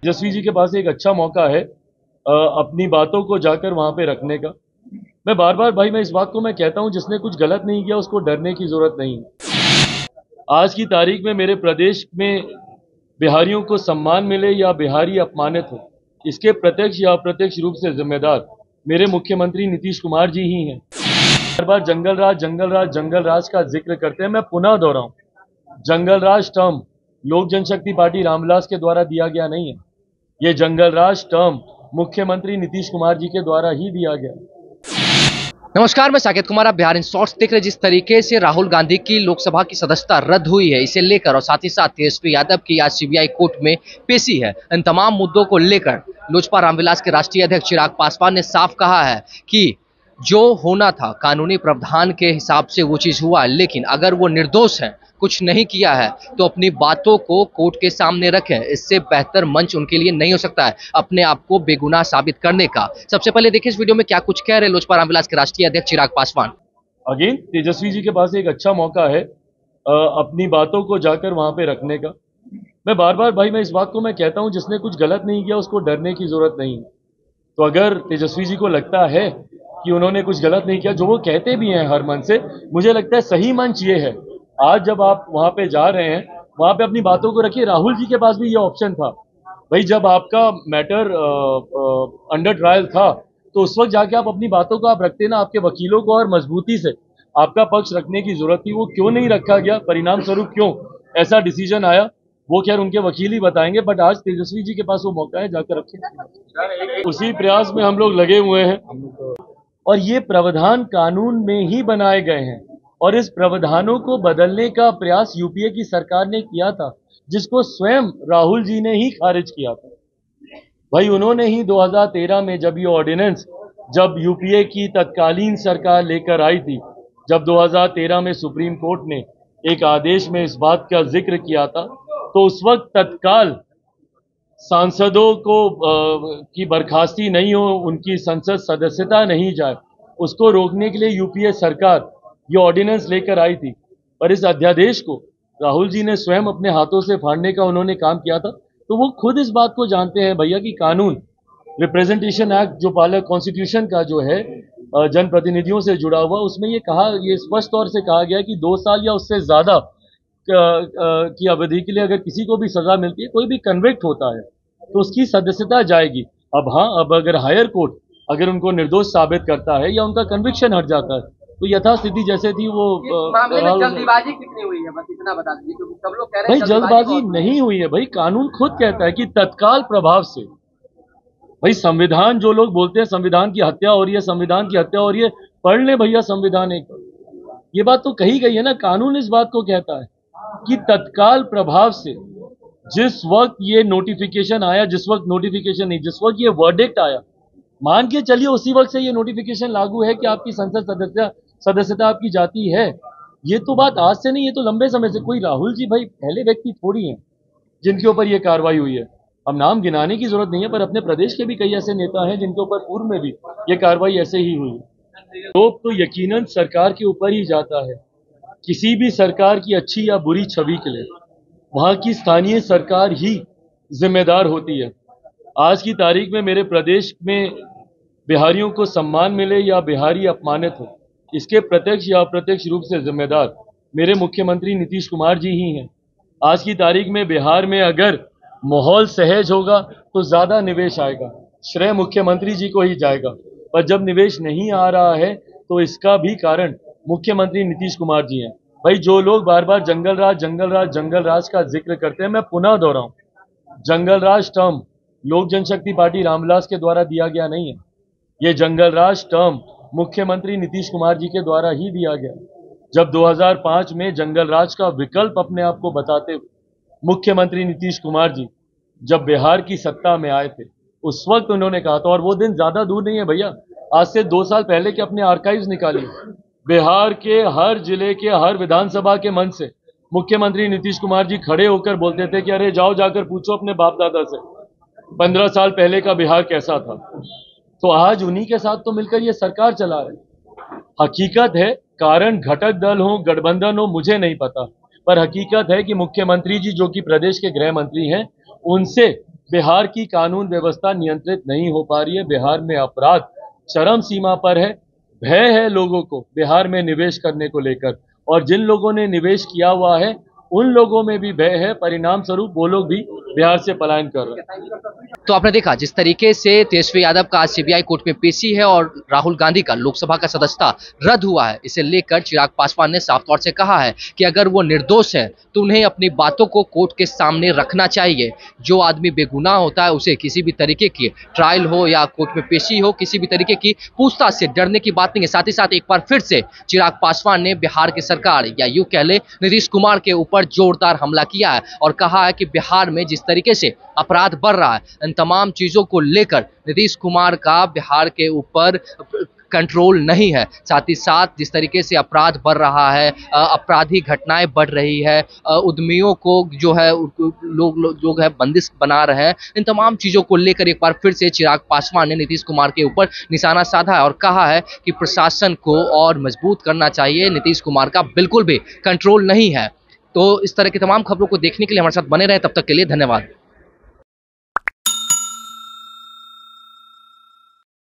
तेजस्वी जी के पास एक अच्छा मौका है अपनी बातों को जाकर वहां पे रखने का। मैं बार बार भाई मैं इस बात को मैं कहता हूं, जिसने कुछ गलत नहीं किया उसको डरने की जरूरत नहीं है। आज की तारीख में मेरे प्रदेश में बिहारियों को सम्मान मिले या बिहारी अपमानित हो, इसके प्रत्यक्ष या अप्रत्यक्ष रूप से जिम्मेदार मेरे मुख्यमंत्री नीतीश कुमार जी ही हैं। बार बार जंगल राज जंगल राज जंगल राज का जिक्र करते हैं। मैं पुनः दोहराऊं, जंगल राज टर्म लोक जनशक्ति पार्टी रामविलास के द्वारा दिया गया नहीं है। ये जंगल राज टर्म मुख्यमंत्री नीतीश कुमार जी के द्वारा ही दिया गया। नमस्कार, मैं साकेत कुमार। आप बिहार इन शॉर्ट्स देख रहे हैं। जिस तरीके से राहुल गांधी की लोकसभा की सदस्यता रद्द हुई है, इसे लेकर और साथ ही साथ तेजस्वी यादव की आज सीबीआई कोर्ट में पेशी है, इन तमाम मुद्दों को लेकर लोजपा रामविलास के राष्ट्रीय अध्यक्ष चिराग पासवान ने साफ कहा है कि जो होना था कानूनी प्रावधान के हिसाब से वो चीज हुआ, लेकिन अगर वो निर्दोष है, कुछ नहीं किया है, तो अपनी बातों को कोर्ट के सामने रखें। इससे बेहतर मंच उनके लिए नहीं हो सकता है अपने आप को बेगुनाह साबित करने का। सबसे पहले देखिए इस वीडियो में क्या कुछ कह रहे लोजपा रामविलास के राष्ट्रीय अध्यक्ष चिराग पासवान। अगेन तेजस्वी जी के पास एक अच्छा मौका है अपनी बातों को जाकर वहां पे रखने का। मैं बार बार भाई मैं इस बात को मैं कहता हूं, जिसने कुछ गलत नहीं किया उसको डरने की जरूरत नहीं है। तो अगर तेजस्वी जी को लगता है कि उन्होंने कुछ गलत नहीं किया, जो वो कहते भी हैं हर मन से, मुझे लगता है सही मंच ये है। आज जब आप वहां पे जा रहे हैं, वहां पे अपनी बातों को रखिए। राहुल जी के पास भी ये ऑप्शन था भाई, जब आपका मैटर अंडर ट्रायल था तो उस वक्त जाके आप अपनी बातों को आप रखते ना, आपके वकीलों को और मजबूती से आपका पक्ष रखने की जरूरत थी। वो क्यों नहीं रखा गया, परिणाम स्वरूप क्यों ऐसा डिसीजन आया, वो खैर उनके वकील ही बताएंगे। बट आज तेजस्वी जी के पास वो मौका है, जाकर रखें। उसी प्रयास में हम लोग लगे हुए हैं और ये प्रावधान कानून में ही बनाए गए हैं और इस प्रावधानों को बदलने का प्रयास यूपीए की सरकार ने किया था, जिसको स्वयं राहुल जी ने ही खारिज किया था। भाई उन्होंने ही 2013 में जब ये ऑर्डिनेंस, जब यूपीए की तत्कालीन सरकार लेकर आई थी, जब 2013 में सुप्रीम कोर्ट ने एक आदेश में इस बात का जिक्र किया था, तो उस वक्त तत्काल सांसदों को की बर्खास्ती नहीं हो, उनकी संसद सदस्यता नहीं जाए, उसको रोकने के लिए यूपीए सरकार ये ऑर्डिनेंस लेकर आई थी। पर इस अध्यादेश को राहुल जी ने स्वयं अपने हाथों से फाड़ने का उन्होंने काम किया था। तो वो खुद इस बात को जानते हैं भैया कि कानून, रिप्रेजेंटेशन एक्ट जो पाला कॉन्स्टिट्यूशन का जो है जनप्रतिनिधियों से जुड़ा हुआ, उसमें ये स्पष्ट तौर से कहा गया कि 2 साल या उससे ज्यादा की अवधि के लिए अगर किसी को भी सजा मिलती है, कोई भी कन्विक्ट होता है, तो उसकी सदस्यता जाएगी। अब हाँ, अब अगर हायर कोर्ट अगर उनको निर्दोष साबित करता है या उनका कन्विक्शन हट जाता है, तो यथास्थिति जैसे थी वो मामले में जल्दीबाजी कितनी हुई है, बस इतना बता दीजिए, क्योंकि सब लोग कह रहे हैं भाई जल्दबाजी नहीं हुई है। भाई कानून खुद कहता है कि तत्काल प्रभाव से, भाई संविधान, जो लोग बोलते हैं संविधान की हत्या हो रही है, संविधान की हत्या हो रही है, पढ़ ले भैया संविधान एक, ये बात तो कही गई है ना। कानून इस बात को कहता है कि तत्काल प्रभाव से, जिस वक्त ये नोटिफिकेशन आया, जिस वक्त नोटिफिकेशन नहीं, जिस वक्त ये वर्डिक्ट आया, मान के चलिए उसी वक्त से ये नोटिफिकेशन लागू है कि आपकी संसद सदस्यता आपकी जाती है। ये तो बात आज से नहीं, ये तो लंबे समय से। कोई राहुल जी भाई पहले व्यक्ति थोड़ी हैं जिनके ऊपर ये कार्रवाई हुई है। अब नाम गिनाने की जरूरत नहीं है, पर अपने प्रदेश के भी कई ऐसे नेता हैं जिनके ऊपर पूर्व में भी ये कार्रवाई ऐसे ही हुई है। तो यकीनन सरकार के ऊपर ही जाता है। किसी भी सरकार की अच्छी या बुरी छवि के लिए वहां की स्थानीय सरकार ही जिम्मेदार होती है। आज की तारीख में मेरे प्रदेश में बिहारियों को सम्मान मिले या बिहारी अपमानित हो, इसके प्रत्यक्ष या अप्रत्यक्ष रूप से जिम्मेदार मेरे मुख्यमंत्री नीतीश कुमार जी ही हैं। आज की तारीख में बिहार में अगर माहौल सहज होगा तो ज्यादा निवेश आएगा, श्रेय मुख्यमंत्री जी को ही जाएगा। पर जब निवेश नहीं आ रहा है तो इसका भी कारण मुख्यमंत्री नीतीश कुमार जी हैं। भाई जो लोग बार बार जंगल राज जंगल राज जंगल राज का जिक्र करते हैं, मैं पुनः दोहराऊं, जंगल राज टर्म लोक जनशक्ति पार्टी रामविलास के द्वारा दिया गया नहीं है। ये जंगल राज टर्म मुख्यमंत्री नीतीश कुमार जी के द्वारा ही दिया गया। जब 2005 में जंगल राज का विकल्प अपने आप को बताते हुए मुख्यमंत्री नीतीश कुमार जी जब बिहार की सत्ता में आए थे, उस वक्त उन्होंने कहा था, और वो दिन ज्यादा दूर नहीं है भैया, आज से 2 साल पहले के अपने आर्काइव्स निकालिए, बिहार के हर जिले के हर विधानसभा के मंच से मुख्यमंत्री नीतीश कुमार जी खड़े होकर बोलते थे कि अरे जाओ जाकर पूछो अपने बाप दादा से 15 साल पहले का बिहार कैसा था। तो आज उन्हीं के साथ तो मिलकर ये सरकार चला रहे। हकीकत है, कारण घटक दल हो, गठबंधन हो, मुझे नहीं पता, पर हकीकत है कि मुख्यमंत्री जी जो कि प्रदेश के गृह मंत्री हैं, उनसे बिहार की कानून व्यवस्था नियंत्रित नहीं हो पा रही है। बिहार में अपराध चरम सीमा पर है। भय है लोगों को बिहार में निवेश करने को लेकर, और जिन लोगों ने निवेश किया हुआ है उन लोगों में भी भय है। परिणाम स्वरूप वो लोग भी बिहार से पलायन कर रहे हैं। तो आपने देखा जिस तरीके से तेजस्वी यादव का आज सीबीआई कोर्ट में पेशी है और राहुल गांधी का लोकसभा का सदस्यता रद्द हुआ है, इसे लेकर चिराग पासवान ने साफ तौर से कहा है कि अगर वो निर्दोष है तो उन्हें अपनी बातों को कोर्ट के सामने रखना चाहिए। जो आदमी बेगुनाह होता है उसे किसी भी तरीके की ट्रायल हो या कोर्ट में पेशी हो, किसी भी तरीके की पूछताछ से डरने की बात नहीं है। साथ ही साथ एक बार फिर से चिराग पासवान ने बिहार की सरकार या यूं कह ले नीतीश कुमार के ऊपर जोरदार हमला किया है और कहा है कि बिहार में जिस तरीके से अपराध बढ़ रहा है, इन तमाम चीजों को लेकर नीतीश कुमार का बिहार के ऊपर कंट्रोल नहीं है। साथ ही साथ जिस तरीके से अपराध बढ़ रहा है, आपराधिक घटनाएं बढ़ रही है, उद्यमियों को जो है लोग है बंदिश बना रहे हैं, इन तमाम चीजों को लेकर एक बार फिर से चिराग पासवान ने नीतीश कुमार के ऊपर निशाना साधा है और कहा है कि प्रशासन को और मजबूत करना चाहिए। नीतीश कुमार का बिल्कुल भी कंट्रोल नहीं है। तो इस तरह की तमाम खबरों को देखने के लिए हमारे साथ बने रहे। तब तक के लिए धन्यवाद।